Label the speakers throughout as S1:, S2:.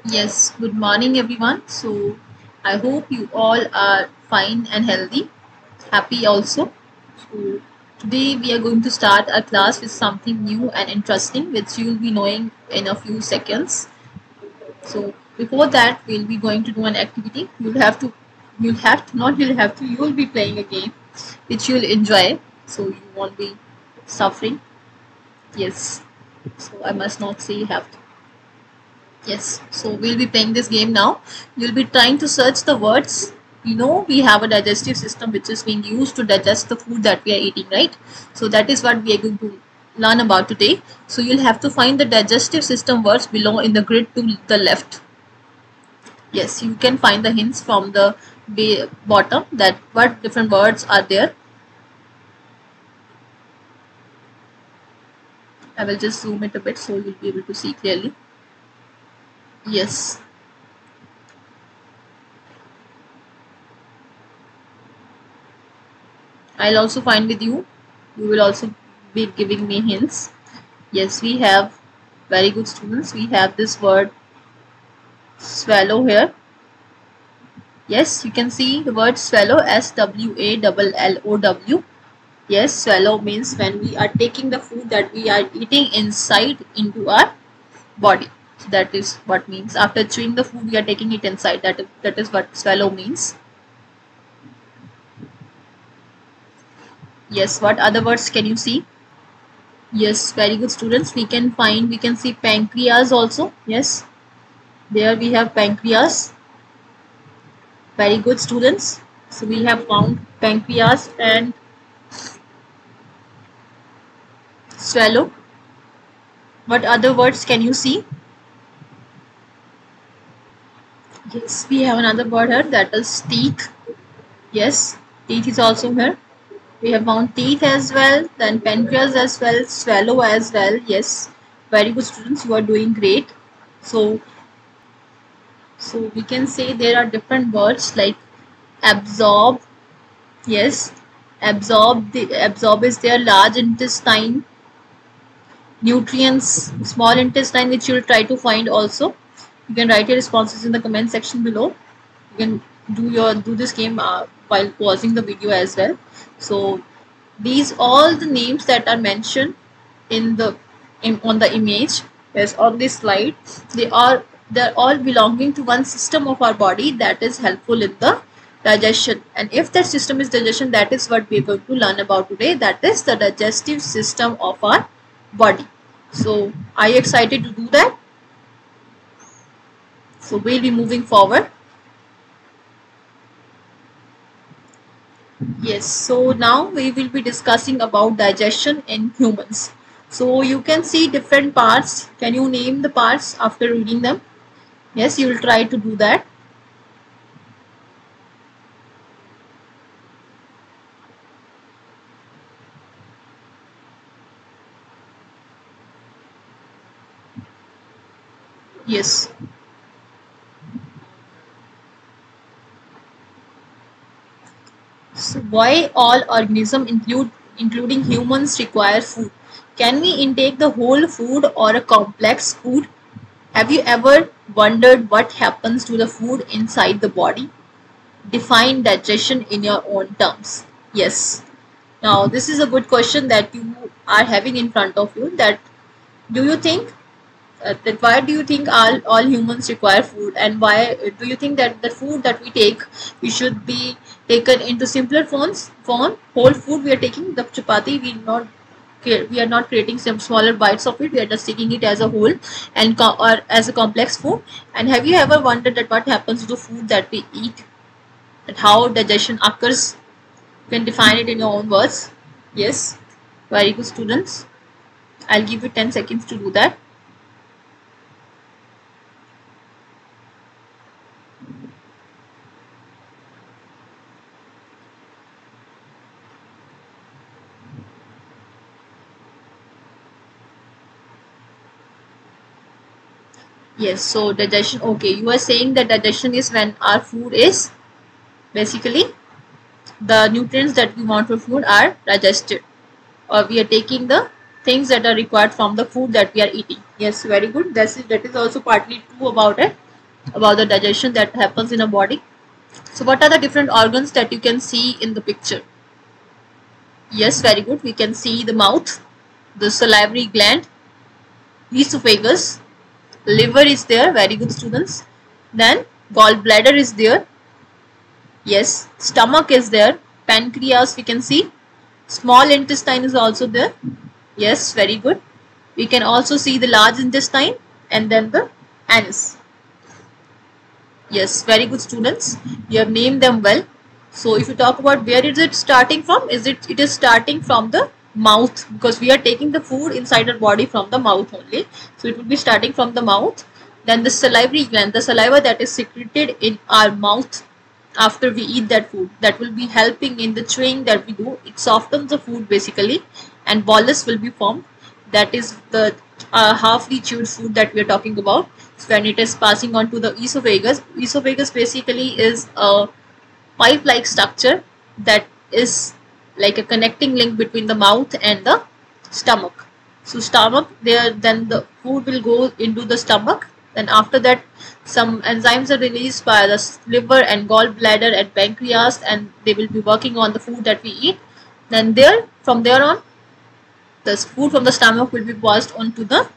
S1: Yes, good morning everyone. So I hope you all are fine and healthy, happy also. So today we are going to start our class with something new and interesting which you will be knowing in a few seconds. So before that we'll be going to do an activity. You will be playing a game which you'll enjoy, so you won't be suffering. Yes. So I must not say you have to. Yes, so we'll be playing this game now. You'll be trying to search the words. We have a digestive system which is being used to digest the food that we are eating, right? So that is what we are going to learn about today. So you'll have to find the digestive system words below in the grid to the left. Yes, you can find the hints from the bottom that what different words are there. I will just zoom it a bit so you'll be able to see clearly. Yes. I'll also find with you. You will also be giving me hints. Yes, we have very good students. We have this word swallow here. Yes, you can see the word swallow, SWALLOW. Yes, swallow means when we are taking the food that we are eating inside into our body. So that is what means. After chewing the food, we are taking it inside. That is what swallow means. Yes, what other words can you see? Yes, very good students. We can see pancreas also. Yes, there we have pancreas. Very good students. So we have found pancreas and swallow. What other words can you see? Yes, we have another word here, that is teeth. Yes, teeth is also here. We have found teeth as well, then pancreas as well, swallow as well. Yes, very good students. You are doing great. So, so we can say there are different words like absorb. Yes, absorb. The absorb is their large intestine. Nutrients, small intestine, which you will try to find also. You can write your responses in the comment section below. You can do this game while pausing the video as well. So these all the names that are mentioned on the image, yes, on this slide, they're all belonging to one system of our body that is helpful in the digestion. And if that system is digestion, that is what we're going to learn about today. That is the digestive system of our body. So are you excited to do that? So we'll be moving forward. Yes, so now we will be discussing about digestion in humans. So you can see different parts. Can you name the parts after reading them? Yes, you will try to do that. Yes. So why all organisms including humans require food? Can we intake the whole food or a complex food? Have you ever wondered what happens to the food inside the body? Define digestion in your own terms. Yes. Now this is a good question that you are having in front of you. That do you think that why do you think all humans require food, and why do you think that the food that we take, we should be taken into simpler form whole food we are taking the chapati, we are not creating some smaller bites of it, we are just taking it as a whole and or as a complex food. And have you ever wondered that what happens to the food that we eat, that how digestion occurs? You can define it in your own words. Yes, very good students. I'll give you 10 seconds to do that. Yes, so digestion, okay, you are saying that digestion is when our food is basically the nutrients that we want for food are digested, or we are taking the things that are required from the food that we are eating. Yes, very good. That is also partly true about it, about the digestion that happens in a body. So what are the different organs that you can see in the picture? Yes, very good. We can see the mouth, the salivary gland, esophagus, liver is there. Very good, students. Then gallbladder is there. Yes, stomach is there. Pancreas we can see. Small intestine is also there. Yes, very good. We can also see the large intestine and then the anus. Yes, very good, students. You have named them well. So if you talk about where is it starting from, it is starting from the mouth, because we are taking the food inside our body from the mouth only. So it will be starting from the mouth. Then the salivary gland, the saliva that is secreted in our mouth after we eat that food, that will be helping in the chewing that we do. It softens the food basically, and bolus will be formed. That is the halfly chewed food that we are talking about. So when it is passing on to the esophagus basically is a pipe-like structure that is like a connecting link between the mouth and the stomach. So stomach there, then the food will go into the stomach. Then after that, some enzymes are released by the liver and gallbladder and pancreas, and they will be working on the food that we eat. Then from there on, the food from the stomach will be passed on to the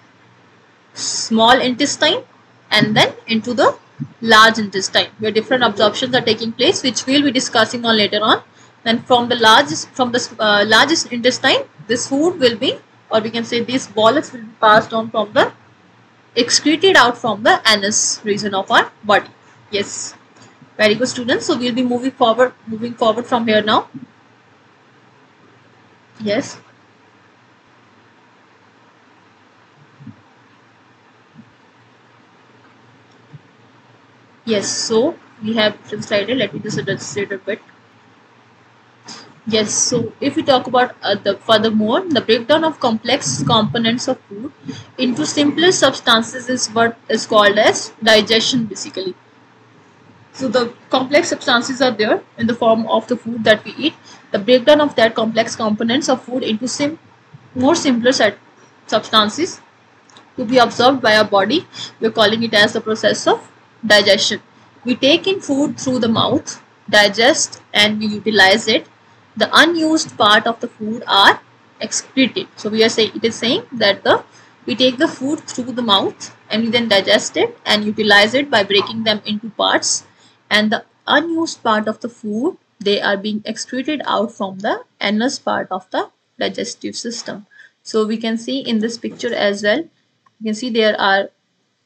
S1: small intestine and then into the large intestine, where different absorptions are taking place, which we'll be discussing on later on. Then from the largest intestine, this food will be, or we can say this bolus will be passed on from the excreted out from the anus region of our body. Yes, very good, students. So we'll be moving forward from here now. Yes. Yes, so we have decided, let me just illustrate a bit. Yes, so if we talk about the breakdown of complex components of food into simpler substances is what is called as digestion basically. So the complex substances are there in the form of the food that we eat. The breakdown of that complex components of food into more simpler substances to be absorbed by our body, we're calling it as the process of digestion. We take in food through the mouth, digest, and we utilize it. The unused part of the food are excreted. So it is saying that we take the food through the mouth and we then digest it and utilize it by breaking them into parts. And the unused part of the food, they are being excreted out from the anus part of the digestive system. So we can see in this picture as well, you can see there are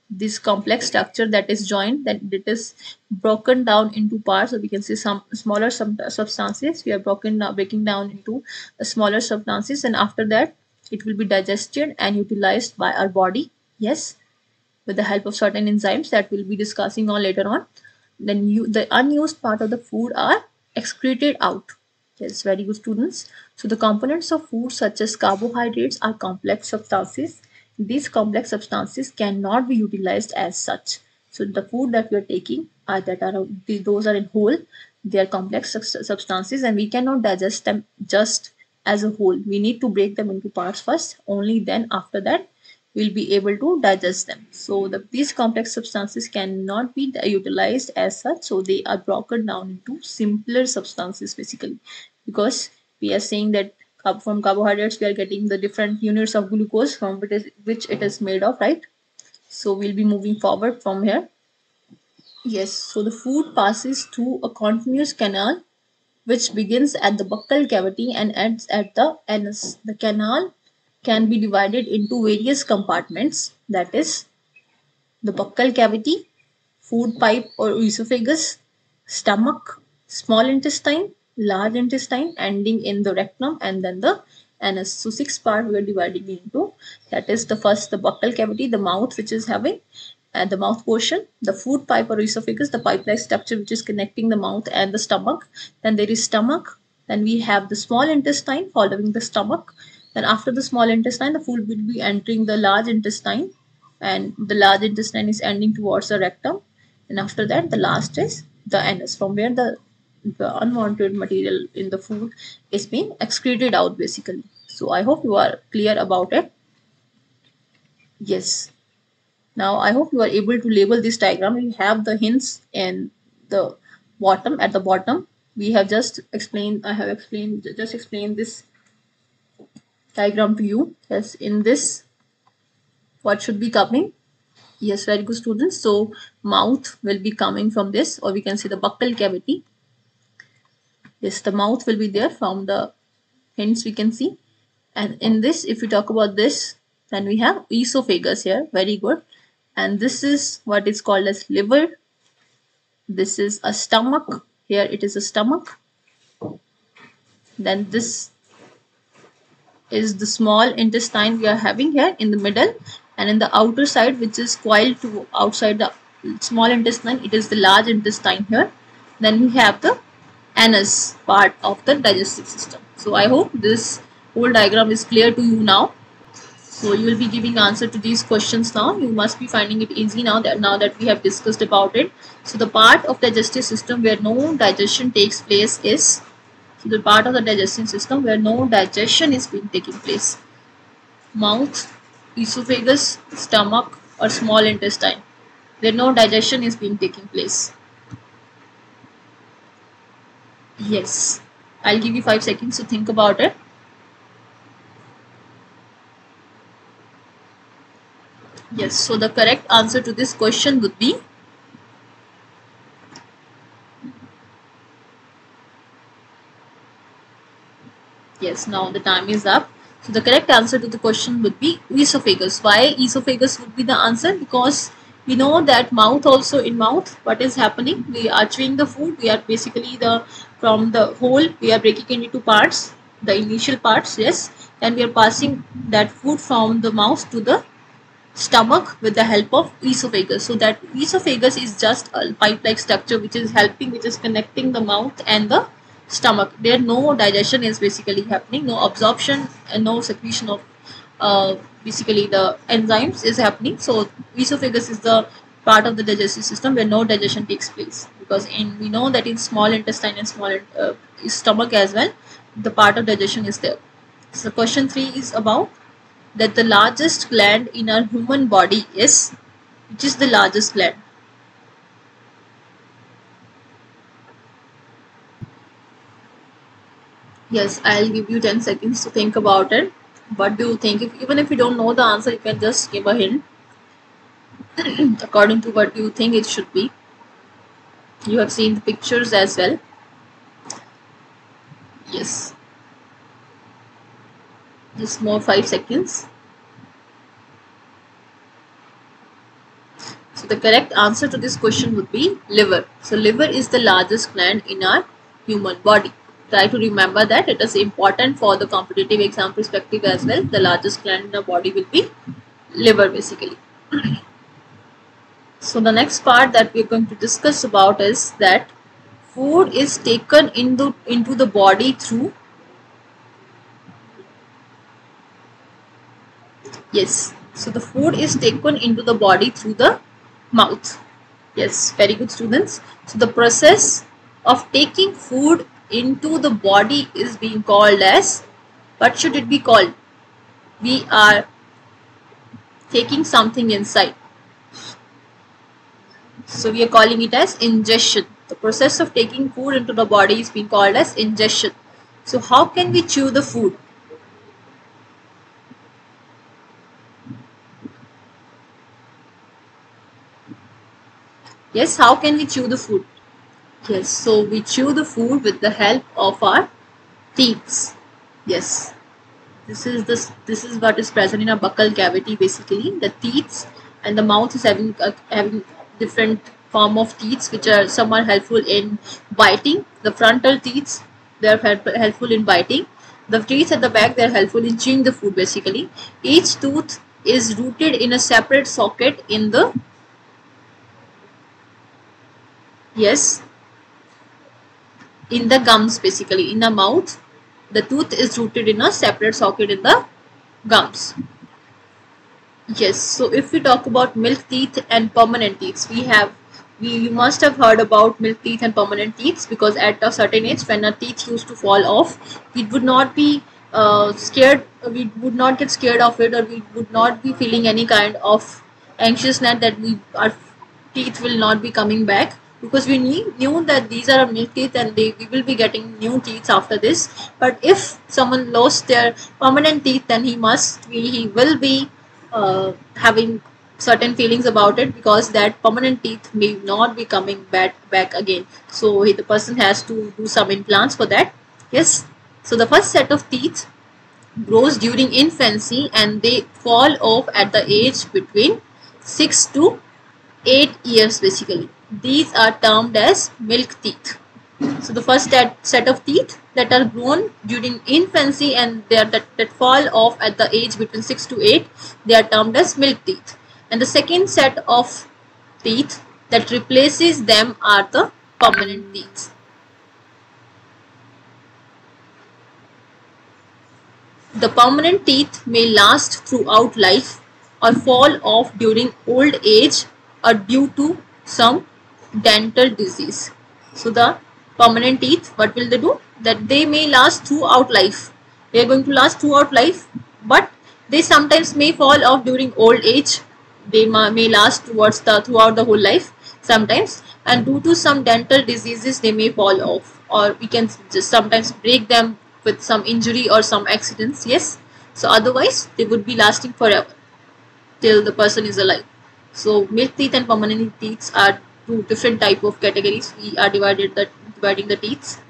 S1: this complex structure that is joined, that it is broken down into parts. So we can see some smaller substances we are breaking down into smaller substances, and after that it will be digested and utilized by our body. Yes, with the help of certain enzymes that we'll be discussing on later on. Then the unused part of the food are excreted out. Yes, very good, students. So the components of food such as carbohydrates are complex substances. These complex substances cannot be utilized as such. So the food that we are taking those are in whole. They are complex substances and we cannot digest them just as a whole. We need to break them into parts first. Only then after that we'll be able to digest them. So these complex substances cannot be utilized as such. So they are broken down into simpler substances basically, because we are saying that from carbohydrates we are getting the different units of glucose from which it is made of, right? So we'll be moving forward from here. Yes, so the food passes through a continuous canal which begins at the buccal cavity and ends at the anus. The canal can be divided into various compartments, that is the buccal cavity, food pipe or esophagus, stomach, small intestine, large intestine ending in the rectum, and then the anus. So 6 parts we are dividing into. That is the buccal cavity, the mouth which is having the mouth portion, the food pipe or esophagus, the pipe-like structure which is connecting the mouth and the stomach. Then there is stomach. Then we have the small intestine following the stomach. Then after the small intestine, the food will be entering the large intestine, and the large intestine is ending towards the rectum. And after that, the last is the anus, from where the unwanted material in the food is being excreted out basically. So I hope you are clear about it. Yes. Now I hope you are able to label this diagram. We have the hints in the bottom. At the bottom, we have just explained. I have explained this diagram to you. Yes, in this, what should be coming? Yes, very good, students. So mouth will be coming from this, or we can say the buccal cavity. Yes, the mouth will be there from the hints we can see. And in this, if we talk about this, then we have esophagus here. Very good. And this is what is called as liver. This is a stomach. Here it is a stomach. Then this is the small intestine we are having here in the middle, and in the outer side, which is coiled to outside the small intestine, it is the large intestine here. Then we have the anus part of the digestive system. So I hope this whole diagram is clear to you now. So you will be giving answer to these questions now. You must be finding it easy now that we have discussed about it. So the part of digestive system where no digestion takes place is, so the part of the digestive system where no digestion is being taking place: mouth, esophagus, stomach, or small intestine, where no digestion is being taking place. Yes, I'll give you 5 seconds to think about it. Yes, so the correct answer to this question would be yes. Now the time is up. So the correct answer to the question would be esophagus. Why esophagus would be the answer? Because we know that mouth also, in mouth, what is happening? We are chewing the food. We are basically from the whole, we are breaking it into parts, the initial parts, yes. And we are passing that food from the mouth to the stomach with the help of esophagus. So that esophagus is just a pipe-like structure which is connecting the mouth and the stomach. There no digestion is basically happening, no absorption and no secretion of basically the enzymes is happening. So esophagus is the part of the digestive system where no digestion takes place, because we know that in small intestine and small stomach as well, the part of digestion is there. So question 3 is about that the largest gland in our human body is, which is the largest gland? Yes, I'll give you 10 seconds to think about it. What do you think? Even if you don't know the answer, you can just give a hint according to what you think it should be. You have seen the pictures as well. Yes. Just more 5 seconds. So the correct answer to this question would be liver. So liver is the largest gland in our human body. Try to remember that. It is important for the competitive exam perspective as well. The largest gland in our body will be liver basically. So the next part that we are going to discuss about is that food is taken into the body through, yes, so the food is taken into the body through the mouth. Yes, very good, students. So the process of taking food into the body is being called as, what should it be called? We are taking something inside, so we are calling it as ingestion. The process of taking food into the body is being called as ingestion. So how can we chew the food? Yes, how can we chew the food? Yes, so we chew the food with the help of our teeth. Yes, this is what is present in our buccal cavity basically. The teeth, and the mouth is having different form of teeth, which are, some are helpful in biting. The frontal teeth, they are helpful in biting. The teeth at the back, they are helpful in chewing the food basically. Each tooth is rooted in a separate socket in the, yes, in the gums basically. In the mouth, the tooth is rooted in a separate socket in the gums. Yes, so if we talk about milk teeth and permanent teeth, you must have heard about milk teeth and permanent teeth, because at a certain age when a teeth used to fall off, it would not be scared, we would not get scared of it, or we would not be feeling any kind of anxiousness that our teeth will not be coming back, because we knew that these are our milk teeth and we will be getting new teeth after this. But if someone lost their permanent teeth, then he will be having certain feelings about it, because that permanent teeth may not be coming back again. So the person has to do some implants for that. Yes. So the first set of teeth grows during infancy and they fall off at the age between 6 to 8 years basically. These are termed as milk teeth. So the first set of teeth that are grown during infancy and that fall off at the age between 6 to 8, they are termed as milk teeth. And the second set of teeth that replaces them are the permanent teeth. The permanent teeth may last throughout life or fall off during old age or due to some dental disease. So the permanent teeth, what will they do? That they may last throughout life. They are going to last throughout life, but they sometimes may fall off during old age. They may last throughout the whole life sometimes, and due to some dental diseases they may fall off, or we can just sometimes break them with some injury or some accidents. Yes. So otherwise they would be lasting forever till the person is alive. So milk teeth and permanent teeth are two different type of categories. We are dividing the teeth.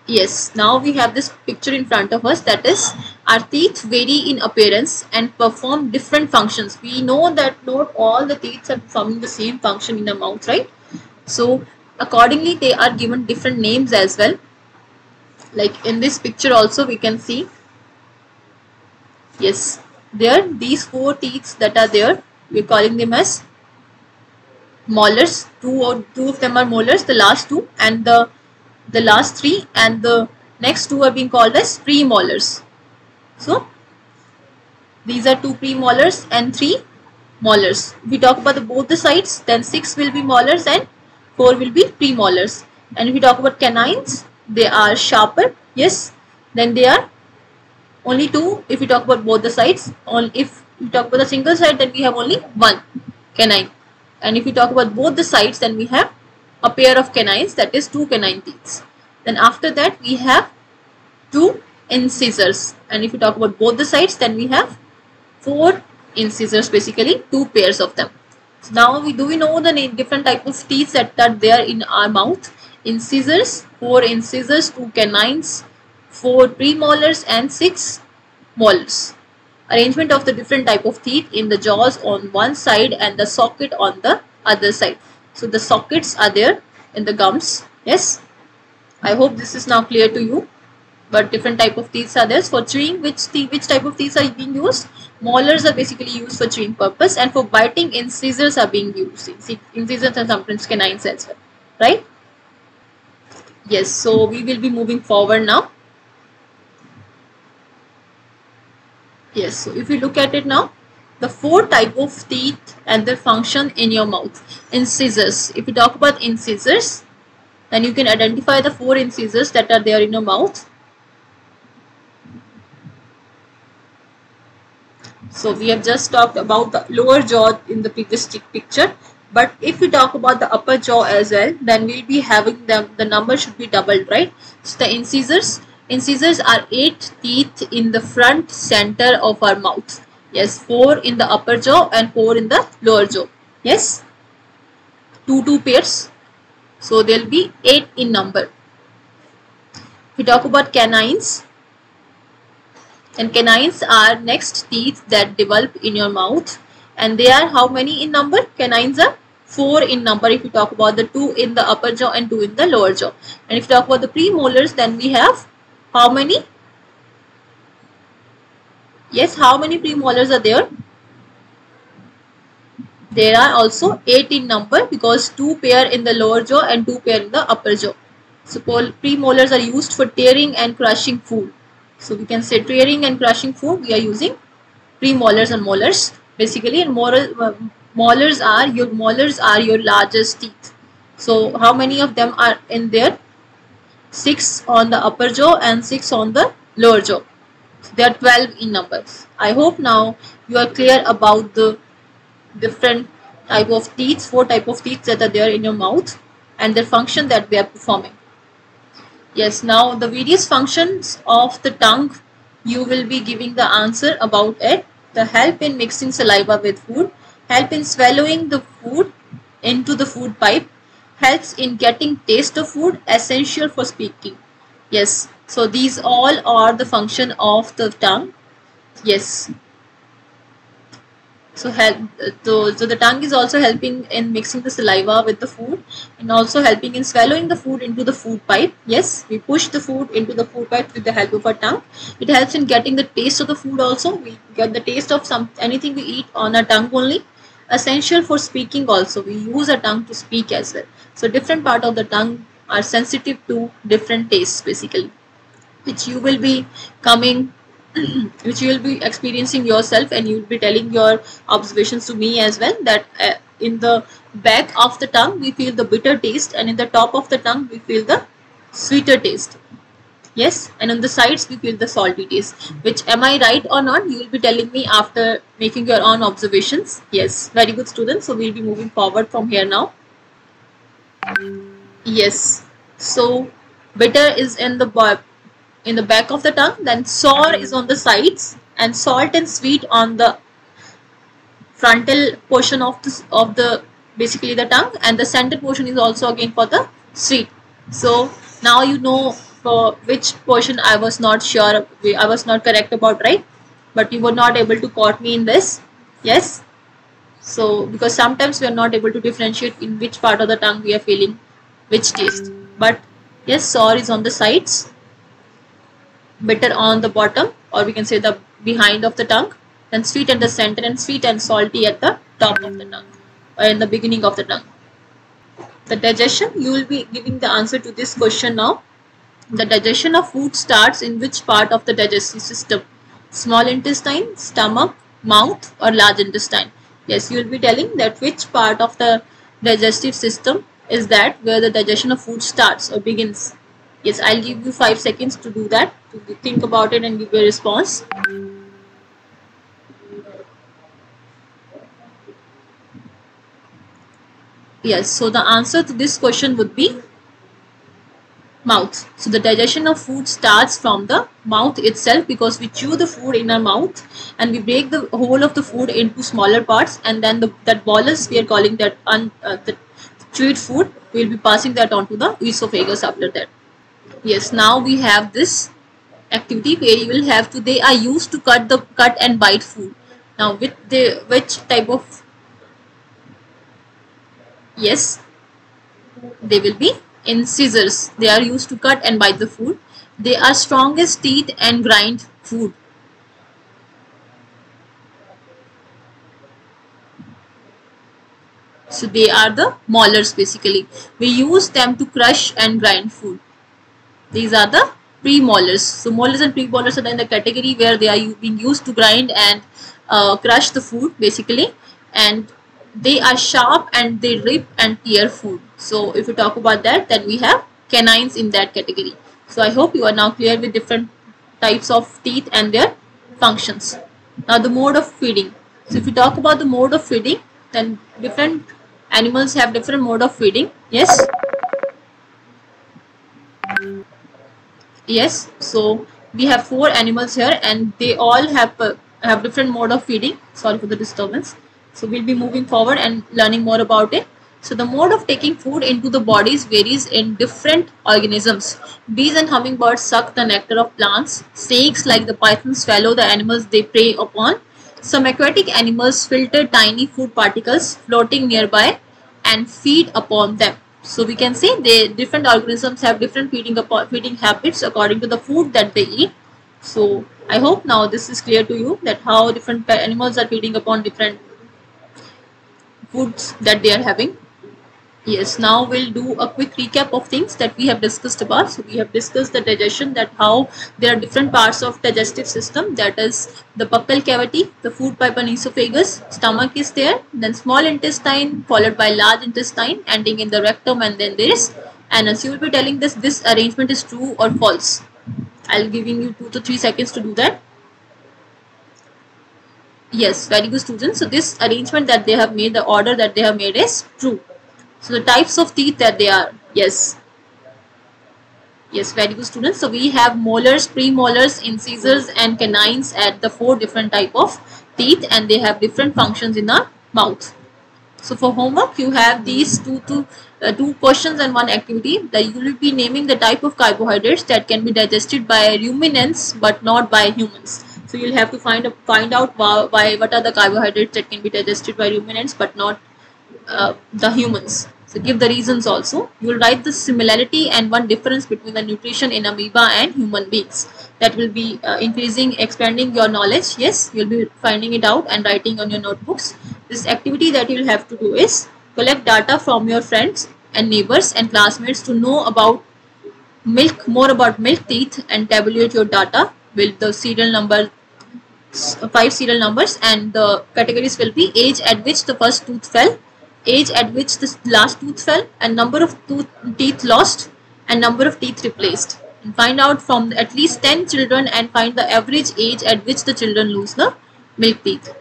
S1: Yes, now we have this picture in front of us, that is, our teeth vary in appearance and perform different functions. We know that not all the teeth are performing the same function in the mouth, right? So accordingly they are given different names as well. Like in this picture also we can see, yes, there these 4 teeth that are there, we are calling them as molars. Two of them are molars, the last 2, and the last 3, and the next 2 are being called as premolars. So these are 2 premolars and 3 molars. If we talk about both the sides, then 6 will be molars and 4 will be premolars. And if we talk about canines, they are sharper. Yes. Then they are only 2 if we talk about both the sides. If we talk about the single side, then we have only 1 canine. And if we talk about both the sides, then we have a pair of canines, that is 2 canine teeth. Then after that we have 2 incisors. And if we talk about both the sides, then we have 4 incisors, basically 2 pairs of them. So now we know the different type of teeth that are there in our mouth. Incisors, 4 incisors, 2 canines, 4 premolars and 6 molars. Arrangement of the different type of teeth in the jaws on one side and the socket on the other side. So the sockets are there in the gums. Yes, I hope this is now clear to you. But different type of teeth are there. For chewing, which type of teeth are being used? Molars are basically used for chewing purpose, and for biting, incisors are being used. Incisors and sometimes canines as well, right? Yes, so we will be moving forward now. Yes, so if you look at it now, the 4 type of teeth and their function in your mouth. Incisors. If you talk about incisors, then you can identify the 4 incisors that are there in your mouth. So we have just talked about the lower jaw in the previous picture. But if we talk about the upper jaw as well, then we'll be having the number should be doubled, right? So the incisors are 8 teeth in the front center of our mouth. Yes, 4 in the upper jaw and 4 in the lower jaw. Yes, 2 pairs. So there will be 8 in number. If we talk about canines, and canines are next teeth that develop in your mouth, and they are how many in number? Canines are 4 in number if we talk about the 2 in the upper jaw and 2 in the lower jaw. And if we talk about the premolars, then we have how many? Yes, how many premolars are there? There are also 8 in number, because 2 pair in the lower jaw and 2 pair in the upper jaw. So premolars are used for tearing and crushing food. So we can say tearing and crushing food, we are using premolars and molars basically. And molars are your largest teeth. So how many of them are in there? 6 on the upper jaw and 6 on the lower jaw. They are 12 in numbers. I hope now you are clear about the different type of teeth, 4 type of teeth that are there in your mouth and their function that they are performing. Yes, now the various functions of the tongue, you will be giving the answer about it. The help in mixing saliva with food, help in swallowing the food into the food pipe, helps in getting taste of food, essential for speaking. Yes, so these all are the function of the tongue. Yes. So the tongue is also helping in mixing the saliva with the food and also helping in swallowing the food into the food pipe. Yes, we push the food into the food pipe with the help of our tongue. It helps in getting the taste of the food also. We get the taste of anything we eat on our tongue only. Essential for speaking also. We use our tongue to speak as well. So different part of the tongue are sensitive to different tastes basically, which you will be coming which you will be experiencing yourself, and you will be telling your observations to me as well, that in the back of the tongue we feel the bitter taste and in the top of the tongue we feel the sweeter taste. Yes, and on the sides we feel the salty taste. Which, am I right or not, you will be telling me after making your own observations. Yes, very good students. So we'll be moving forward from here now. Yes, so bitter is in the back of the tongue, then sour is on the sides, and salt and sweet on the frontal portion of the basically the tongue, and the center portion is also again for the sweet. So now you know for which portion I was not sure, I was not correct about, right? But you were not able to caught me in this. Yes, so because sometimes we are not able to differentiate in which part of the tongue we are feeling which taste. But yes, sour is on the sides, bitter on the bottom, or we can say the behind of the tongue, then sweet at the center, and sweet and salty at the top of the tongue, or in the beginning of the tongue. The digestion, you will be giving the answer to this question now. The digestion of food starts in which part of the digestive system? Small intestine, stomach, mouth, or large intestine? Yes, you will be telling that which part of the digestive system is that where the digestion of food starts or begins. Yes, I'll give you 5 seconds to do that, to think about it and give your response. Yes, so the answer to this question would be mouth. So the digestion of food starts from the mouth itself, because we chew the food in our mouth and we break the whole of the food into smaller parts, and then that bolus, we are calling that the chewed food, we will be passing that on to the esophagus after that. Yes, now we have this activity where you will have to, they are used to cut and bite food. Now which type of, yes, they will be in scissors. They are used to cut and bite the food. They are strongest teeth and grind food. So they are the molars basically. We use them to crush and grind food. These are the premolars. So molars and premolars are in the category where they are being used to grind and crush the food basically, and they are sharp and they rip and tear food. So if we talk about that, then we have canines in that category. So I hope you are now clear with different types of teeth and their functions. Now the mode of feeding. So if we talk about the mode of feeding, then different animals have different mode of feeding. Yes. Yes, so we have 4 animals here, and they all have different mode of feeding. Sorry for the disturbance. So we'll be moving forward and learning more about it. So the mode of taking food into the bodies varies in different organisms. Bees and hummingbirds suck the nectar of plants. Snakes like the python swallow the animals they prey upon. Some aquatic animals filter tiny food particles floating nearby and feed upon them. So we can say different organisms have different feeding habits according to the food that they eat. So I hope now this is clear to you, that how different animals are feeding upon different foods that they are having. Yes, now we'll do a quick recap of things that we have discussed about. So we have discussed the digestion, that how there are different parts of digestive system, that is the buccal cavity, the food pipe and esophagus, stomach is there, then small intestine followed by large intestine ending in the rectum, and then there is anus. You will be telling this arrangement is true or false. I'll giving you 2 to 3 seconds to do that. Yes, very good, students. So this arrangement that they have made, the order that they have made is true. So the types of teeth that they are, yes. Yes, very good, students. So we have molars, premolars, incisors and canines at the 4 different type of teeth, and they have different functions in the mouth. So for homework, you have these two questions and one activity. That you will be naming the type of carbohydrates that can be digested by ruminants but not by humans. So you'll have to find out what are the carbohydrates that can be digested by ruminants but not the humans. So give the reasons also. You will write the similarity and one difference between the nutrition in amoeba and human beings. That will be expanding your knowledge. Yes, you'll be finding it out and writing on your notebooks. This activity that you'll have to do is collect data from your friends and neighbors and classmates to know about more about milk teeth, and tabulate your data with the serial number 5 serial numbers, and the categories will be age at which the first tooth fell, age at which the last tooth fell, and number of teeth lost and number of teeth replaced. And find out from at least 10 children and find the average age at which the children lose the milk teeth.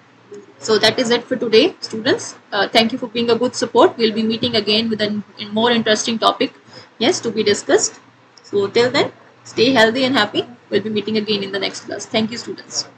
S1: So that is it for today, students. Thank you for being a good support. We'll be meeting again with a more interesting topic, yes, to be discussed. So till then, stay healthy and happy. We'll be meeting again in the next class. Thank you, students.